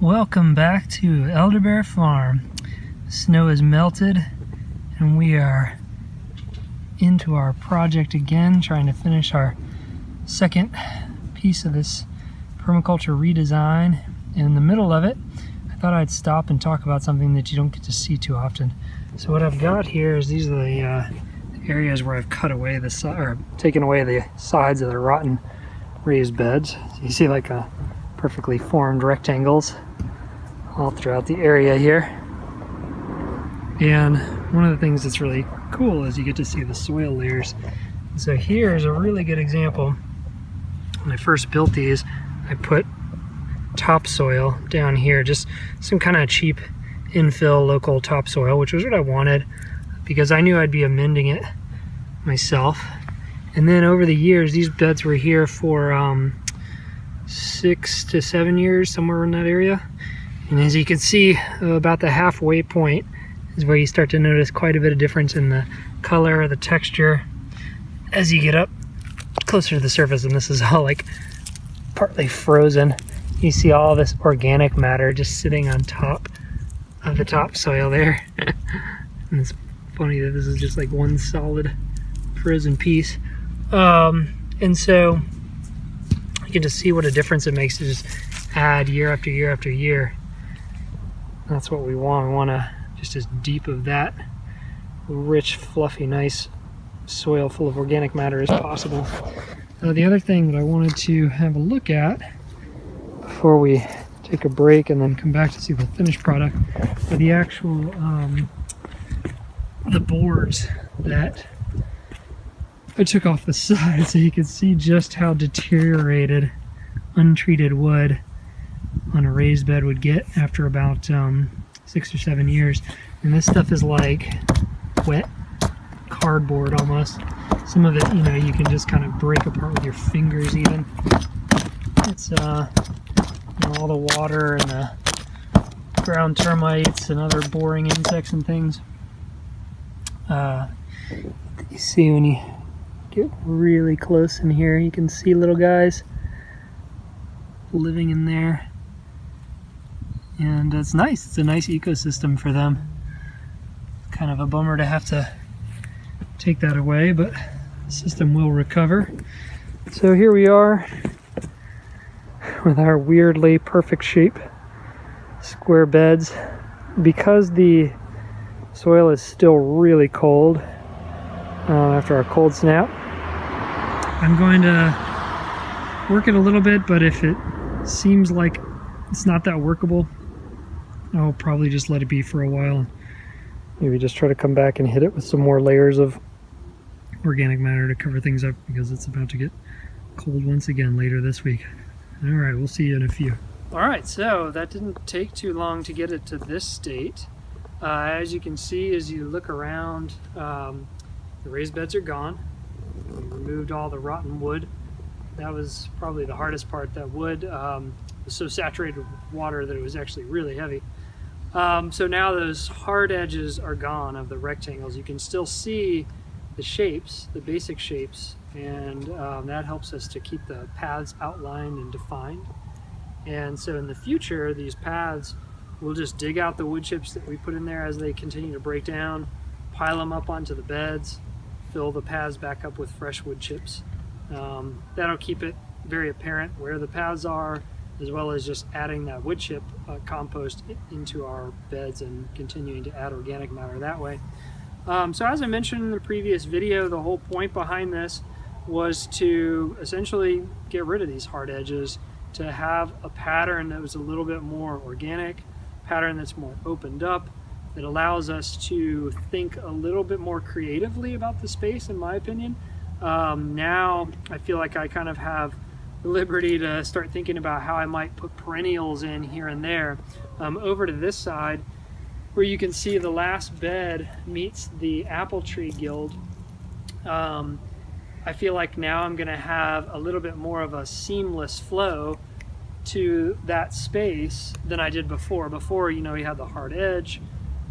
Welcome back to Elderbear Farm. Snow has melted and we are into our project again, trying to finish our second piece of this permaculture redesign. And in the middle of it, I thought I'd stop and talk about something that you don't get to see too often. So what I've got here is these are the areas where I've cut away taken away the sides of the rotten raised beds. So you see like a perfectly formed rectangles all throughout the area here. And one of the things that's really cool is you get to see the soil layers. And so here's a really good example. When I first built these, I put topsoil down here, just some kind of cheap infill local topsoil, which was what I wanted because I knew I'd be amending it myself. And then over the years, these beds were here for 6 to 7 years, somewhere in that area. And as you can see, about the halfway point is where you start to notice quite a bit of difference in the color, the texture, as you get up closer to the surface. And this is all like partly frozen. You see all this organic matter just sitting on top of the topsoil there. And it's funny that this is just like one solid frozen piece. And so you can just see what a difference it makes to just add year after year after year. That's what we want. We want to just as deep of that rich, fluffy, nice soil full of organic matter as possible. The other thing that I wanted to have a look at before we take a break and then come back to see the finished product are the actual the boards that I took off the side, so you can see just how deteriorated untreated wood on a raised bed would get after about 6 or 7 years. And this stuff is like wet cardboard almost. Some of it, you can just kind of break apart with your fingers even. It's all the water and the ground termites and other boring insects and things. You see when you get really close in here, you can see little guys living in there. And it's nice. It's a nice ecosystem for them. Kind of a bummer to have to take that away, but the system will recover. So here we are with our weirdly perfect shape square beds. Because the soil is still really cold after our cold snap, I'm going to work it a little bit, but if it seems like it's not that workable, I'll probably just let it be for a while. Maybe just try to come back and hit it with some more layers of organic matter to cover things up, because it's about to get cold once again later this week. All right, we'll see you in a few. All right, so that didn't take too long to get it to this state. As you can see, as you look around, the raised beds are gone. We removed all the rotten wood. That was probably the hardest part. That wood was so saturated with water that it was actually really heavy. So now those hard edges are gone of the rectangles. You can still see the shapes, the basic shapes, and that helps us to keep the paths outlined and defined. And so in the future, these paths, we'll just dig out the wood chips that we put in there as they continue to break down, pile them up onto the beds, fill the paths back up with fresh wood chips. That'll keep it very apparent where the paths are, as well as just adding that wood chip compost into our beds and continuing to add organic matter that way. So as I mentioned in the previous video, the whole point behind this was to essentially get rid of these hard edges, to have a pattern that was a little bit more organic, pattern that's more opened up, that allows us to think a little bit more creatively about the space, in my opinion. Now I feel like I kind of have liberty to start thinking about how I might put perennials in here and there. Over to this side, where you can see the last bed meets the apple tree guild, I feel like now I'm going to have a little bit more of a seamless flow to that space than I did before. Before, you had the hard edge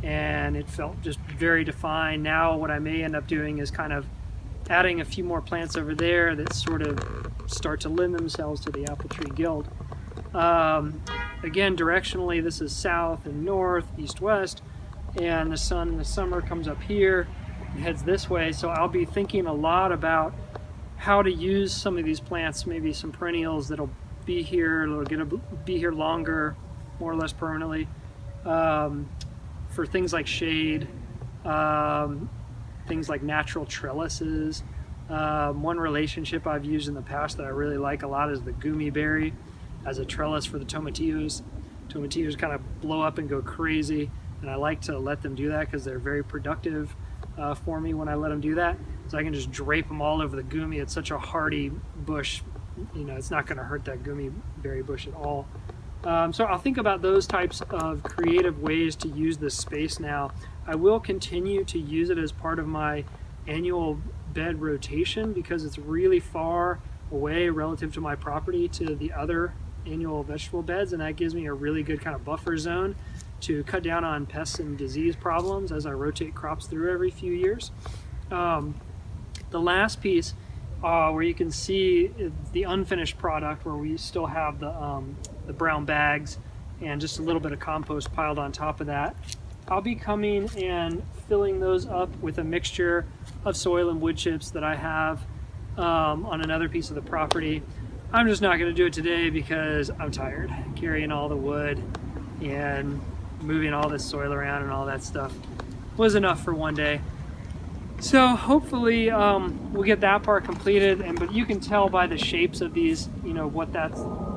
and it felt just very defined. Now what I may end up doing is kind of adding a few more plants over there that sort of start to lend themselves to the apple tree guild. Again, directionally, this is south and north, east, west, and the sun in the summer comes up here and heads this way. So I'll be thinking a lot about how to use some of these plants, maybe some perennials that'll be here, be here longer, more or less permanently, for things like shade, things like natural trellises. One relationship I've used in the past that I really like a lot is the gummy berry as a trellis for the tomatillos. Tomatillos kind of blow up and go crazy, and I like to let them do that because they're very productive for me when I let them do that. So I can just drape them all over the gummy. It's such a hardy bush, you know, it's not going to hurt that gummy berry bush at all. So I'll think about those types of creative ways to use this space now. I will continue to use it as part of my annual bed rotation because it's really far away relative to my property to the other annual vegetable beds, and that gives me a really good kind of buffer zone to cut down on pests and disease problems as I rotate crops through every few years. The last piece where you can see the unfinished product, where we still have the brown bags and just a little bit of compost piled on top of that. I'll be coming and filling those up with a mixture of soil and wood chips that I have on another piece of the property. I'm just not going to do it today because I'm tired. Carrying all the wood and moving all this soil around and all that stuff was enough for one day. So hopefully we'll get that part completed, but you can tell by the shapes of these, you know,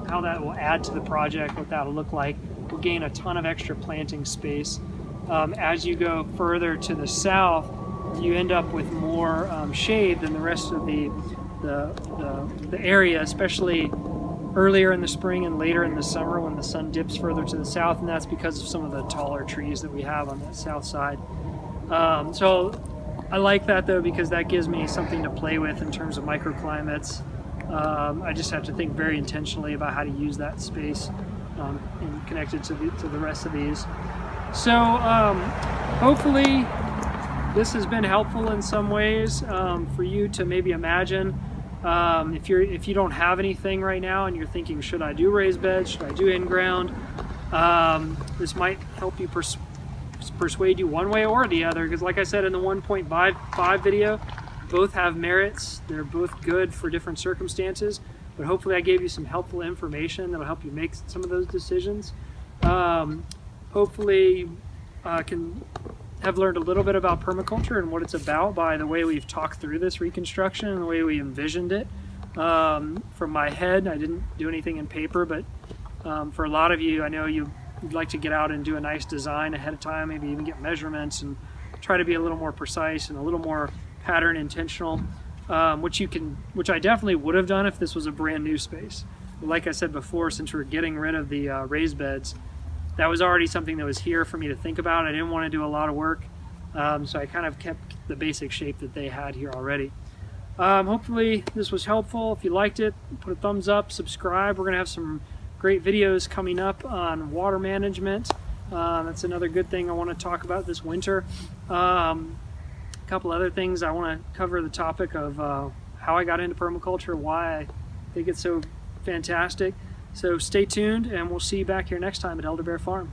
how that will add to the project, what that'll look like. We'll gain a ton of extra planting space. As you go further to the south, you end up with more shade than the rest of the area, especially earlier in the spring and later in the summer when the sun dips further to the south, and that's because of some of the taller trees that we have on that south side. So I like that though, because that gives me something to play with in terms of microclimates. I just have to think very intentionally about how to use that space and connect it to the rest of these. So hopefully this has been helpful in some ways for you to maybe imagine if you don't have anything right now and you're thinking, should I do raised beds, should I do in-ground, this might help you persuade you one way or the other, because like I said in the 1.5 video, both have merits. They're both good for different circumstances, but hopefully I gave you some helpful information that'll help you make some of those decisions. Hopefully can have learned a little bit about permaculture and what it's about by the way we've talked through this reconstruction and the way we envisioned it. From my head, I didn't do anything in paper, but for a lot of you, I know you'd like to get out and do a nice design ahead of time, maybe even get measurements and try to be a little more precise and a little more pattern intentional, which I definitely would have done if this was a brand new space. But like I said before, since we're getting rid of the raised beds, that was already something that was here for me to think about. I didn't want to do a lot of work, so I kind of kept the basic shape that they had here already. Hopefully this was helpful. If you liked it, put a thumbs up, subscribe. We're going to have some great videos coming up on water management. That's another good thing I want to talk about this winter. A couple other things. I want to cover the topic of how I got into permaculture, why I think it's so fantastic. So stay tuned, and we'll see you back here next time at Elder Bear Farm.